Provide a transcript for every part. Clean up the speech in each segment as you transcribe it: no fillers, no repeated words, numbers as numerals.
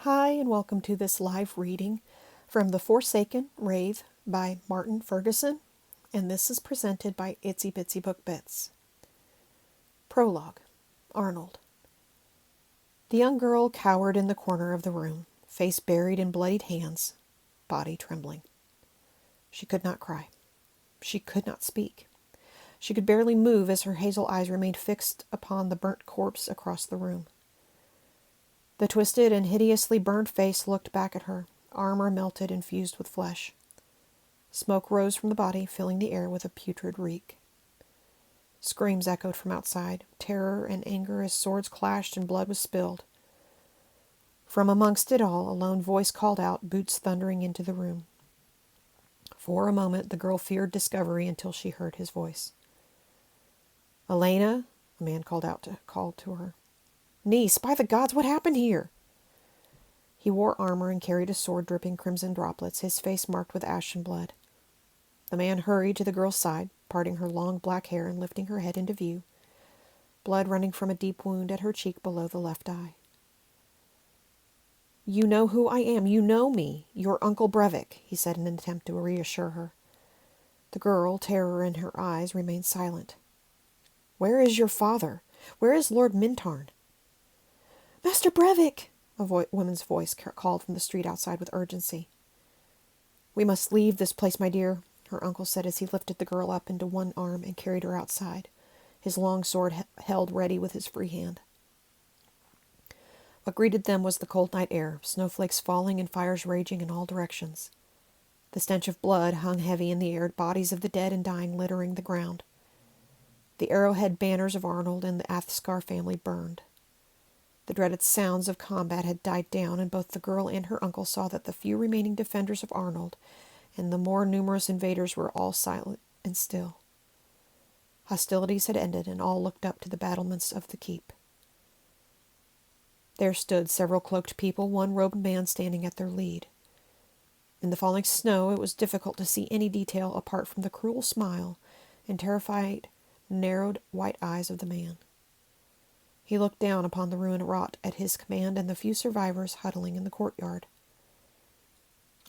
Hi, and welcome to this live reading from The Forsaken Wraith by Martin Ferguson, and this is presented by Itsy Bitsy Book Bits. Prologue. Arnold. The young girl cowered in the corner of the room, face buried in bloodied hands, body trembling. She could not cry. She could not speak. She could barely move as her hazel eyes remained fixed upon the burnt corpse across the room. The twisted and hideously burned face looked back at her, armor melted and fused with flesh. Smoke rose from the body, filling the air with a putrid reek. Screams echoed from outside, terror and anger as swords clashed and blood was spilled. From amongst it all, a lone voice called out, boots thundering into the room. For a moment, the girl feared discovery until she heard his voice. "Elena," a man called to her. "Niece, by the gods, what happened here?" He wore armor and carried a sword dripping crimson droplets, his face marked with ash and blood. The man hurried to the girl's side, parting her long black hair and lifting her head into view, blood running from a deep wound at her cheek below the left eye. "You know who I am. You know me. Your Uncle Brevik," he said in an attempt to reassure her. The girl, terror in her eyes, remained silent. "Where is your father? Where is Lord Mintarn?" "Master Brevik!" A woman's voice called from the street outside with urgency. "We must leave this place, my dear," her uncle said as he lifted the girl up into one arm and carried her outside, his long sword held ready with his free hand. What greeted them was the cold night air, snowflakes falling and fires raging in all directions. The stench of blood hung heavy in the air, bodies of the dead and dying littering the ground. The arrowhead banners of Arnold and the Athskar family burned. The dreaded sounds of combat had died down, and both the girl and her uncle saw that the few remaining defenders of Arnold and the more numerous invaders were all silent and still. Hostilities had ended, and all looked up to the battlements of the keep. There stood several cloaked people, one robed man standing at their lead. In the falling snow, it was difficult to see any detail apart from the cruel smile and terrified, narrowed white eyes of the man. He looked down upon the ruin wrought at his command and the few survivors huddling in the courtyard.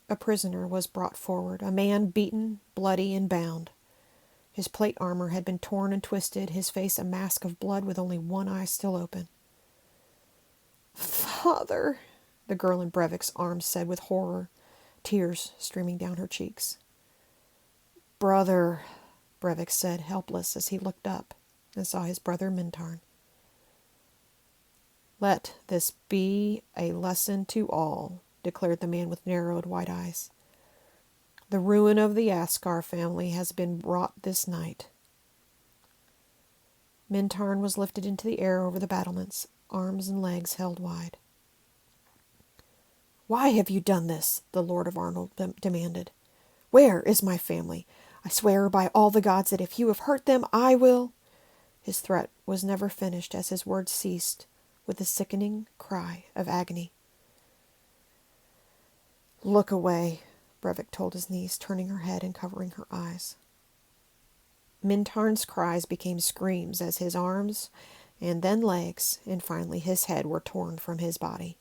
A prisoner was brought forward, a man beaten, bloody, and bound. His plate armor had been torn and twisted, his face a mask of blood with only one eye still open. "Father," the girl in Brevik's arms said with horror, tears streaming down her cheeks. "Brother," Brevik said, helpless, as he looked up and saw his brother Mintarn. "Let this be a lesson to all," declared the man with narrowed white eyes. "The ruin of the Athskar family has been wrought this night." Mintarn was lifted into the air over the battlements, arms and legs held wide. "Why have you done this?" the Lord of Arnold demanded. "Where is my family? I swear by all the gods that if you have hurt them, I will—" His threat was never finished as his words ceased with a sickening cry of agony. "Look away," Brevik told his niece, turning her head and covering her eyes. Mintarn's cries became screams as his arms, and then legs, and finally his head were torn from his body.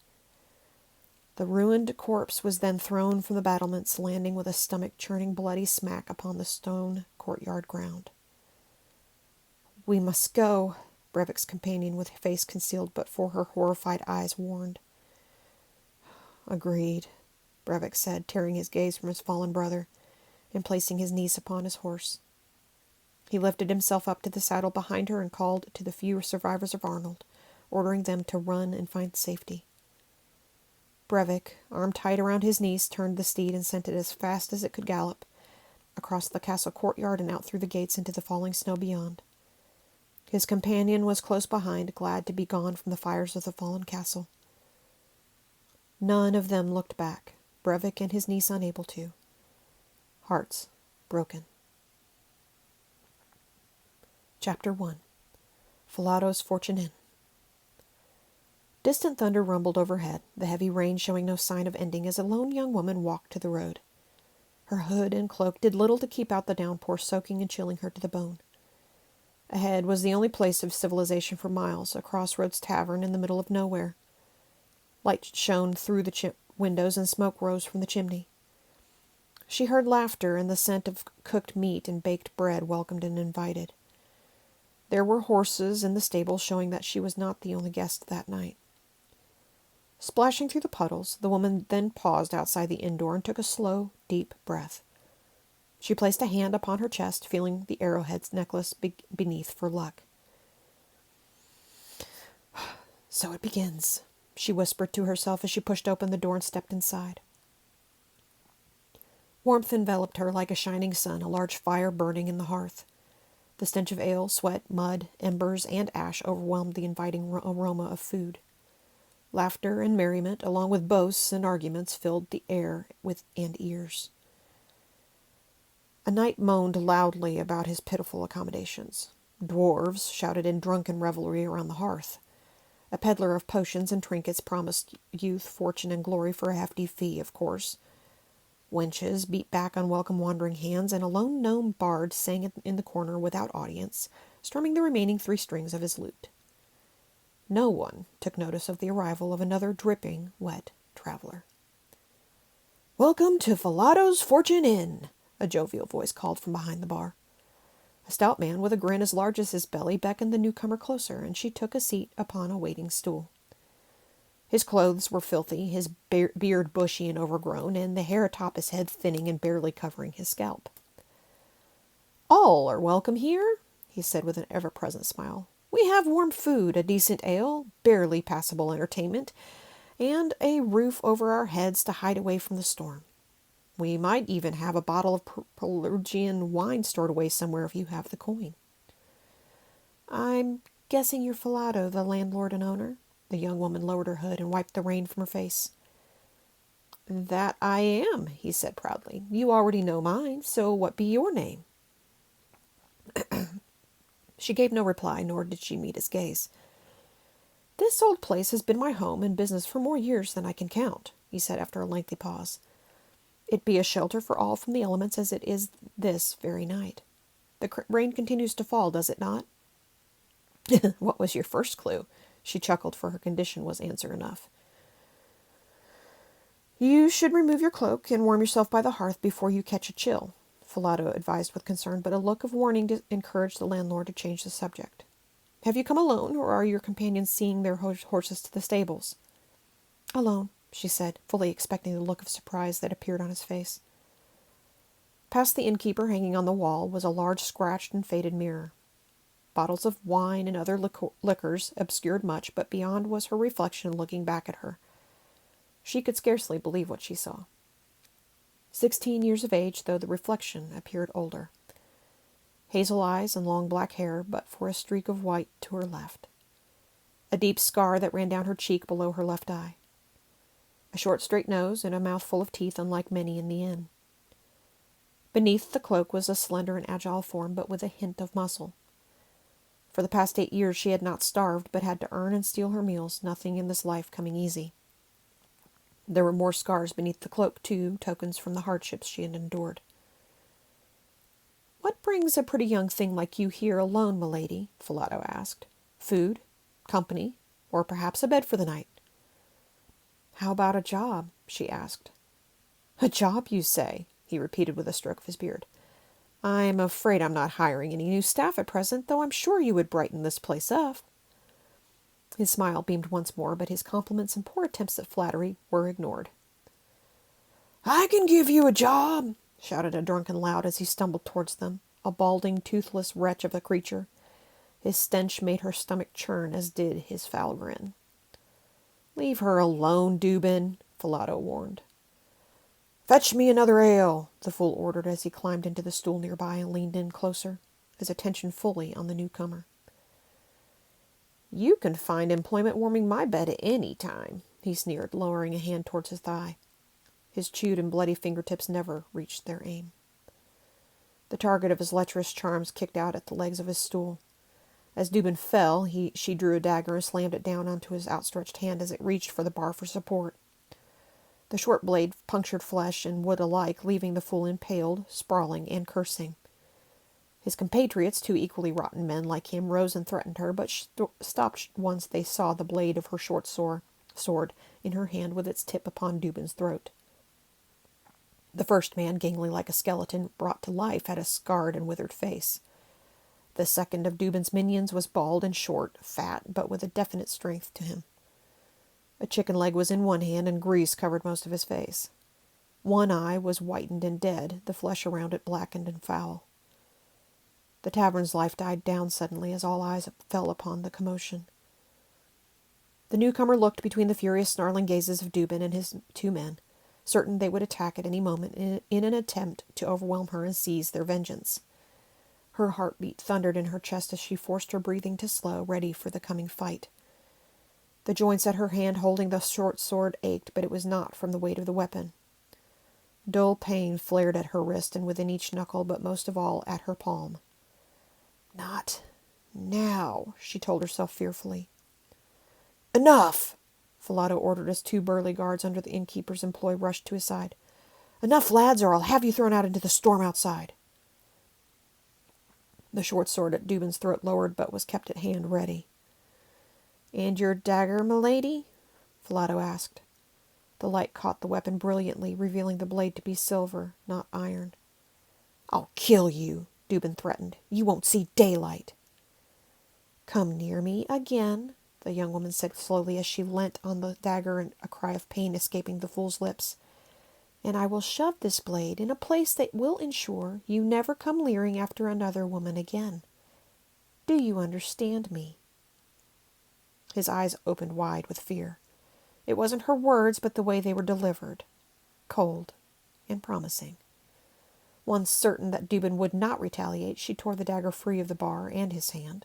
The ruined corpse was then thrown from the battlements, landing with a stomach-churning bloody smack upon the stone courtyard ground. "We must go," Brevik's companion with face concealed but for her horrified eyes warned. "Agreed," Brevik said, tearing his gaze from his fallen brother and placing his niece upon his horse. He lifted himself up to the saddle behind her and called to the few survivors of Arnold, ordering them to run and find safety. Brevik, arm tight around his niece, turned the steed and sent it as fast as it could gallop, across the castle courtyard and out through the gates into the falling snow beyond. His companion was close behind, glad to be gone from the fires of the fallen castle. None of them looked back, Brevik and his niece unable to. Hearts broken. Chapter 1. Fulatos Fortune. Distant thunder rumbled overhead, the heavy rain showing no sign of ending as a lone young woman walked to the road. Her hood and cloak did little to keep out the downpour, soaking and chilling her to the bone. Ahead was the only place of civilization for miles, a crossroads tavern in the middle of nowhere. Light shone through the windows and smoke rose from the chimney. She heard laughter, and the scent of cooked meat and baked bread welcomed and invited. There were horses in the stable, showing that she was not the only guest that night. Splashing through the puddles, the woman then paused outside the inn door and took a slow, deep breath. She placed a hand upon her chest, feeling the arrowhead's necklace beneath for luck. "So it begins," she whispered to herself as she pushed open the door and stepped inside. Warmth enveloped her like a shining sun, a large fire burning in the hearth. The stench of ale, sweat, mud, embers, and ash overwhelmed the inviting aroma of food. Laughter and merriment, along with boasts and arguments, filled the air and ears. A knight moaned loudly about his pitiful accommodations. Dwarves shouted in drunken revelry around the hearth. A peddler of potions and trinkets promised youth, fortune, and glory for a hefty fee, of course. Wenches beat back unwelcome wandering hands, and a lone gnome bard sang in the corner without audience, strumming the remaining 3 strings of his lute. No one took notice of the arrival of another dripping, wet traveler. "Welcome to Fulatos Fortune Inn," a jovial voice called from behind the bar. A stout man with a grin as large as his belly beckoned the newcomer closer, and she took a seat upon a waiting stool. His clothes were filthy, his beard bushy and overgrown, and the hair atop his head thinning and barely covering his scalp. "All are welcome here," he said with an ever-present smile. "We have warm food, a decent ale, barely passable entertainment, and a roof over our heads to hide away from the storm. We might even have a bottle of Prologian wine stored away somewhere if you have the coin." "I'm guessing you're Fulato, the landlord and owner?" The young woman lowered her hood and wiped the rain from her face. "That I am," he said proudly. "You already know mine, so what be your name?" She gave no reply, nor did she meet his gaze. "This old place has been my home and business for more years than I can count," he said after a lengthy pause. "It be a shelter for all from the elements as it is this very night. The rain continues to fall, does it not?" "What was your first clue?" She chuckled, for her condition was answer enough. "You should remove your cloak and warm yourself by the hearth before you catch a chill," Fulato advised with concern, but a look of warning encouraged the landlord to change the subject. "Have you come alone, or are your companions seeing their horses to the stables?" "Alone," she said, fully expecting the look of surprise that appeared on his face. Past the innkeeper, hanging on the wall, was a large scratched and faded mirror. Bottles of wine and other liquors obscured much, but beyond was her reflection looking back at her. She could scarcely believe what she saw. 16 years of age, though the reflection appeared older. Hazel eyes and long black hair, but for a streak of white to her left. A deep scar that ran down her cheek below her left eye. A short straight nose and a mouth full of teeth unlike many in the inn. Beneath the cloak was a slender and agile form, but with a hint of muscle. For the past 8 years she had not starved, but had to earn and steal her meals, nothing in this life coming easy. There were more scars beneath the cloak, too, tokens from the hardships she had endured. "What brings a pretty young thing like you here alone, milady?" Fulato asked. "Food, company, or perhaps a bed for the night?" "How about a job?" she asked. "A job, you say?" he repeated with a stroke of his beard. "I'm afraid I'm not hiring any new staff at present, though I'm sure you would brighten this place up." His smile beamed once more, but his compliments and poor attempts at flattery were ignored. "I can give you a job," shouted a drunken lout as he stumbled towards them, a balding, toothless wretch of a creature. His stench made her stomach churn, as did his foul grin. "Leave her alone, Dubin," Fulato warned. "Fetch me another ale," the fool ordered as he climbed into the stool nearby and leaned in closer, his attention fully on the newcomer. "You can find employment warming my bed at any time," he sneered, lowering a hand towards his thigh. His chewed and bloody fingertips never reached their aim. The target of his lecherous charms kicked out at the legs of his stool. As Dubin fell, she drew a dagger and slammed it down onto his outstretched hand as it reached for the bar for support. The short blade punctured flesh and wood alike, leaving the fool impaled, sprawling, and cursing. His compatriots, 2 equally rotten men like him, rose and threatened her, but stopped once they saw the blade of her short sword sword in her hand with its tip upon Dubin's throat. The first man, gangly like a skeleton, brought to life, had a scarred and withered face. The second of Dubin's minions was bald and short, fat, but with a definite strength to him. A chicken leg was in one hand, and grease covered most of his face. One eye was whitened and dead, the flesh around it blackened and foul. The tavern's life died down suddenly as all eyes fell upon the commotion. The newcomer looked between the furious, snarling gazes of Dubin and his two men, certain they would attack at any moment in an attempt to overwhelm her and seize their vengeance. Her heartbeat thundered in her chest as she forced her breathing to slow, ready for the coming fight. The joints at her hand holding the short sword ached, but it was not from the weight of the weapon. Dull pain flared at her wrist and within each knuckle, but most of all at her palm. "Not now," she told herself fearfully. "Enough!" Fulato ordered as two burly guards under the innkeeper's employ rushed to his side. "Enough, lads, or I'll have you thrown out into the storm outside." The short sword at Dubin's throat lowered, but was kept at hand, ready. "And your dagger, milady?" Fulato asked. The light caught the weapon brilliantly, revealing the blade to be silver, not iron. "I'll kill you," Dubin threatened. "You won't see daylight." "Come near me again," the young woman said slowly as she leant on the dagger, and a cry of pain escaping the fool's lips, "and I will shove this blade in a place that will ensure you never come leering after another woman again. Do you understand me?" His eyes opened wide with fear. It wasn't her words, but the way they were delivered, cold and promising. Once certain that Dubin would not retaliate, she tore the dagger free of the bar and his hand,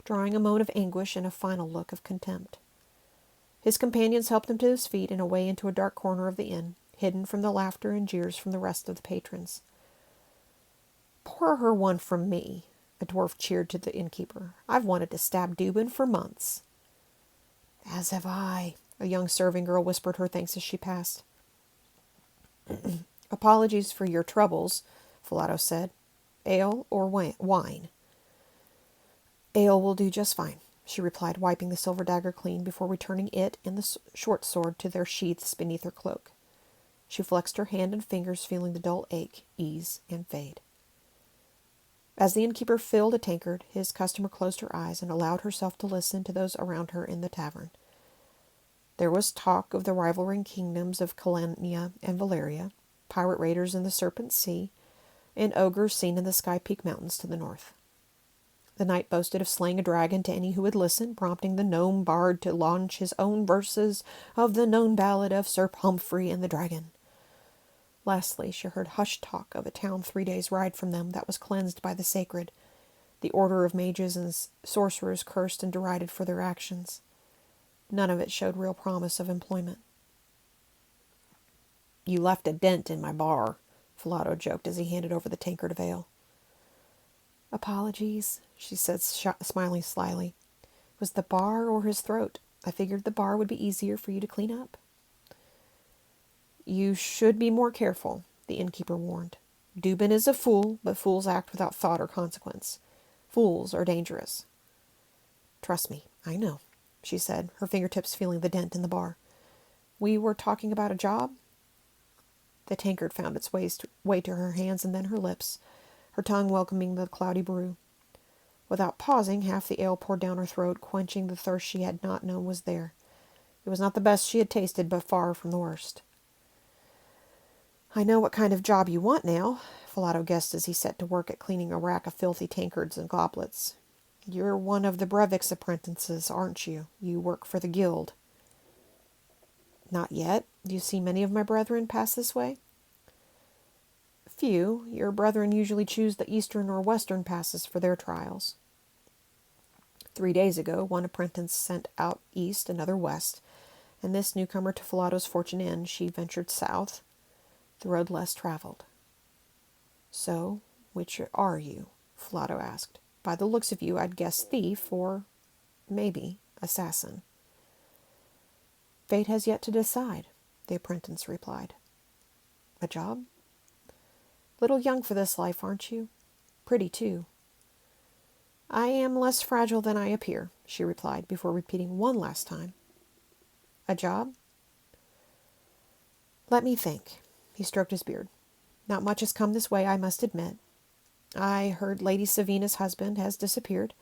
drawing a moan of anguish and a final look of contempt. His companions helped him to his feet and away into a dark corner of the inn, hidden from the laughter and jeers from the rest of the patrons. "Pour her one from me," a dwarf cheered to the innkeeper. "I've wanted to stab Dubin for months." "As have I," a young serving girl whispered her thanks as she passed. "Apologies for your troubles," Fulato said. "Ale or wine?" "Ale will do just fine," she replied, wiping the silver dagger clean before returning it and the short sword to their sheaths beneath her cloak. She flexed her hand and fingers, feeling the dull ache ease and fade. As the innkeeper filled a tankard, his customer closed her eyes and allowed herself to listen to those around her in the tavern. There was talk of the rivaling kingdoms of Calania and Valeria, pirate raiders in the Serpent Sea, and ogres seen in the Sky Peak Mountains to the north. The knight boasted of slaying a dragon to any who would listen, prompting the gnome bard to launch his own verses of the known ballad of Sir Humphrey and the Dragon. Lastly, she heard hushed talk of a town 3 days' ride from them that was cleansed by the sacred, the order of mages and sorcerers cursed and derided for their actions. None of it showed real promise of employment. "You left a dent in my bar," Fulato joked as he handed over the tankard of ale. "Apologies," she said, smiling slyly. "It was the bar or his throat. I figured the bar would be easier for you to clean up." "You should be more careful," the innkeeper warned. "Dubin is a fool, but fools act without thought or consequence. Fools are dangerous." "Trust me, I know," she said, her fingertips feeling the dent in the bar. "We were talking about a job?" The tankard found its way to her hands and then her lips, her tongue welcoming the cloudy brew. Without pausing, half the ale poured down her throat, quenching the thirst she had not known was there. It was not the best she had tasted, but far from the worst. "I know what kind of job you want now," Fulato guessed as he set to work at cleaning a rack of filthy tankards and goblets. "You're one of the Brevik's apprentices, aren't you? You work for the guild." "Not yet. Do you see many of my brethren pass this way?" "Few. Your brethren usually choose the eastern or western passes for their trials." 3 days ago, one apprentice sent out east, another west, and this newcomer to Fulatos Fortune Inn, she ventured south, the road less traveled. "So, which are you?" Fulato asked. "By the looks of you, I'd guess thief or, maybe, assassin." "Fate has yet to decide," the apprentice replied. "A job?" "Little young for this life, aren't you? Pretty, too." "I am less fragile than I appear," she replied, before repeating one last time. A job? Let me think. He stroked his beard. Not much has come this way, I must admit. I heard Lady Savina's husband has disappeared,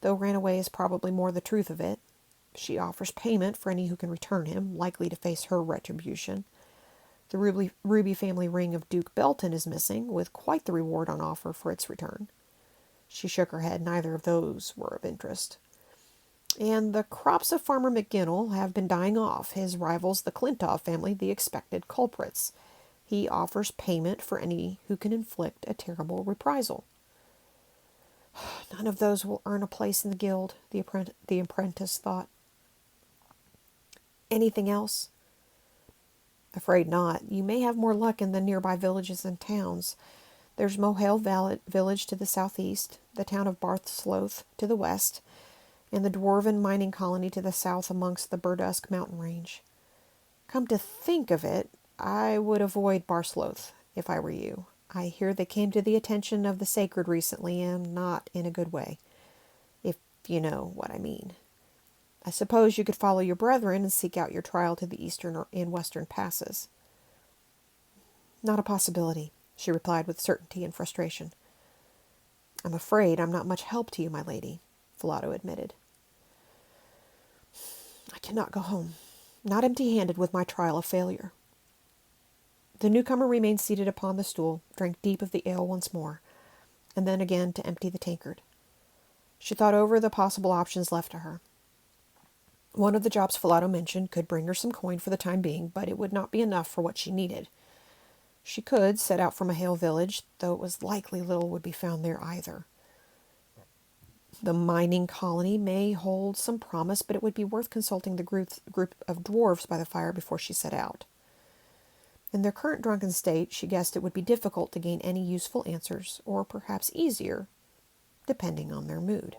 though ran away is probably more the truth of it. She offers payment for any who can return him, likely to face her retribution. The Ruby family ring of Duke Belton is missing, with quite the reward on offer for its return. She shook her head. Neither of those were of interest. And the crops of Farmer McGinnell have been dying off. His rivals, the Clintoff family, the expected culprits. He offers payment for any who can inflict a terrible reprisal. None of those will earn a place in the guild, the apprentice thought. Anything else? Afraid not. You may have more luck in the nearby villages and towns. There's Mohale village to the southeast, the town of Barthsloth to the west, and the dwarven mining colony to the south amongst the Burdusk mountain range. Come to think of it, I would avoid Barsloth if I were you. I hear they came to the attention of the sacred recently, and not in a good way, if you know what I mean. I suppose you could follow your brethren and seek out your trial to the eastern or in western passes. Not a possibility, she replied with certainty and frustration. I'm afraid I'm not much help to you, my lady, Fulato admitted. I cannot go home, not empty-handed with my trial a failure. The newcomer remained seated upon the stool, drank deep of the ale once more, and then again to empty the tankard. She thought over the possible options left to her. One of the jobs Fulato mentioned could bring her some coin for the time being, but it would not be enough for what she needed. She could set out from Mohale village, though it was likely little would be found there either. The mining colony may hold some promise, but it would be worth consulting the group of dwarves by the fire before she set out. In their current drunken state, she guessed it would be difficult to gain any useful answers, or perhaps easier, depending on their mood.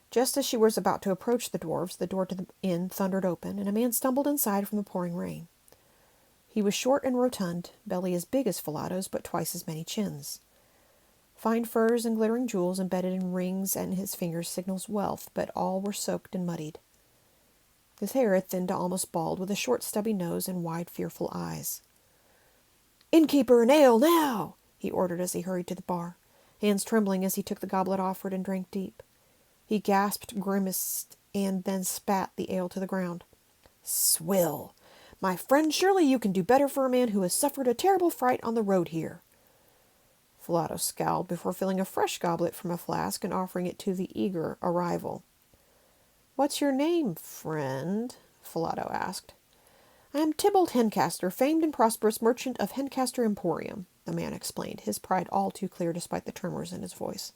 Just as she was about to approach the dwarves, the door to the inn thundered open, and a man stumbled inside from the pouring rain. He was short and rotund, belly as big as Fulato's, but twice as many chins. Fine furs and glittering jewels embedded in rings and his fingers signals wealth, but all were soaked and muddied. His hair had thinned to almost bald, with a short stubby nose and wide, fearful eyes. "Innkeeper, an ale, now!" he ordered as he hurried to the bar, hands trembling as he took the goblet offered and drank deep. He gasped, grimaced, and then spat the ale to the ground. "Swill! My friend, surely you can do better for a man who has suffered a terrible fright on the road here." Fulato scowled before filling a fresh goblet from a flask and offering it to the eager arrival. "What's your name, friend?" Fulato asked. "I am Tybalt Hencaster, famed and prosperous merchant of Hencaster Emporium," the man explained, his pride all too clear despite the tremors in his voice.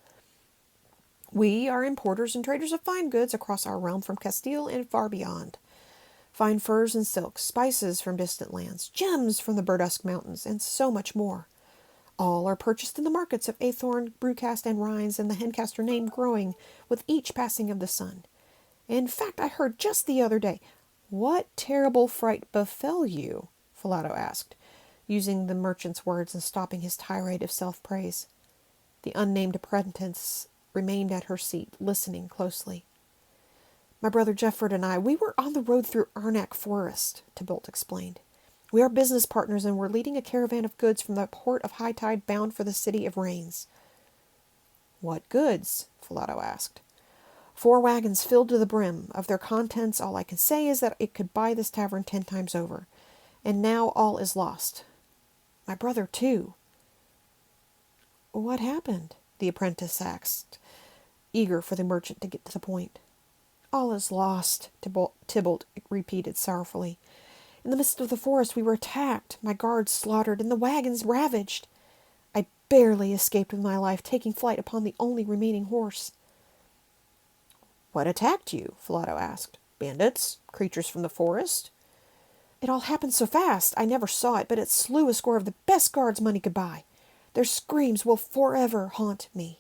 "We are importers and traders of fine goods across our realm from Castile and far beyond. Fine furs and silks, spices from distant lands, gems from the Burdusk Mountains, and so much more. All are purchased in the markets of Athorn, Brewcast, and Rhines, and the Hencaster name growing with each passing of the sun. In fact, I heard just the other day—" "What terrible fright befell you?" Fulato asked, using the merchant's words and stopping his tirade of self-praise. The unnamed apprentice remained at her seat, listening closely. "My brother Jefford and I, we were on the road through Arnak Forest," Tybalt explained. "We are business partners, and we're leading a caravan of goods from the port of High Tide bound for the city of Rains." "What goods?" Fulato asked. "4 wagons filled to the brim. Of their contents, all I can say is that it could buy this tavern 10 times over. And now all is lost. My brother, too." "What happened?" the apprentice asked, eager for the merchant to get to the point. "All is lost," Tybalt repeated sorrowfully. "In the midst of the forest we were attacked, my guards slaughtered, and the wagons ravaged. I barely escaped with my life, taking flight upon the only remaining horse." "What attacked you?" Fulato asked. "Bandits? Creatures from the forest?" "It all happened so fast, I never saw it, but it slew a score of the best guards money could buy. Their screams will forever haunt me."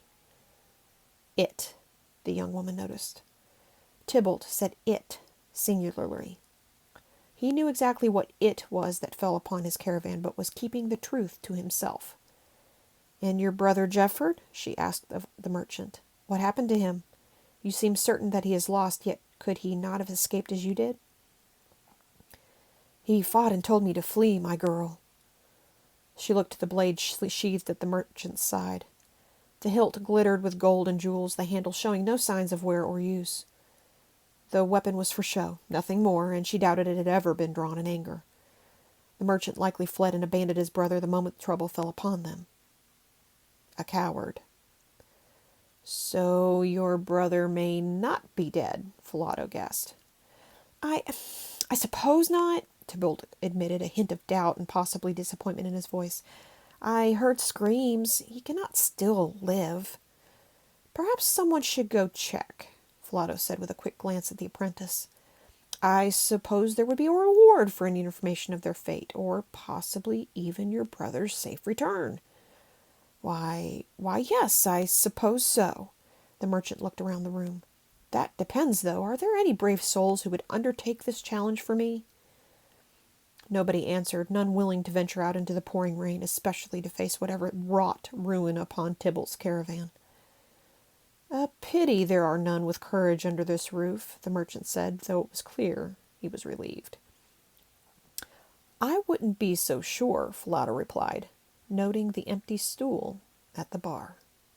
"It," the young woman noticed. Tybalt said "it" singularly. He knew exactly what "it" was that fell upon his caravan, but was keeping the truth to himself. "And your brother Jefford?" she asked of the merchant. "What happened to him? You seem certain that he is lost, yet Could he not have escaped as you did? He fought and told me to flee, my girl. She looked at the blade sheathed at the merchant's side. The hilt glittered with gold and jewels, the handle showing no signs of wear or use. The weapon was for show, nothing more, and she doubted it had ever been drawn in anger. The merchant likely fled and abandoned his brother the moment trouble fell upon them. A coward. So your brother may not be dead, Fulato guessed. I suppose not, Tybalt admitted, a hint of doubt and possibly disappointment in his voice. I heard screams. He cannot still live. Perhaps someone should go check, Fulato said with a quick glance at the apprentice. I suppose there would be a reward for any information of their fate, or possibly even your brother's safe return. Why, yes, I suppose so. The merchant looked around the room. That depends, though. Are there any brave souls who would undertake this challenge for me? Nobody answered, none willing to venture out into the pouring rain, especially to face whatever wrought ruin upon Tybalt's caravan. A pity there are none with courage under this roof, the merchant said, though it was clear he was relieved. I wouldn't be so sure, Fulato replied, noting the empty stool at the bar.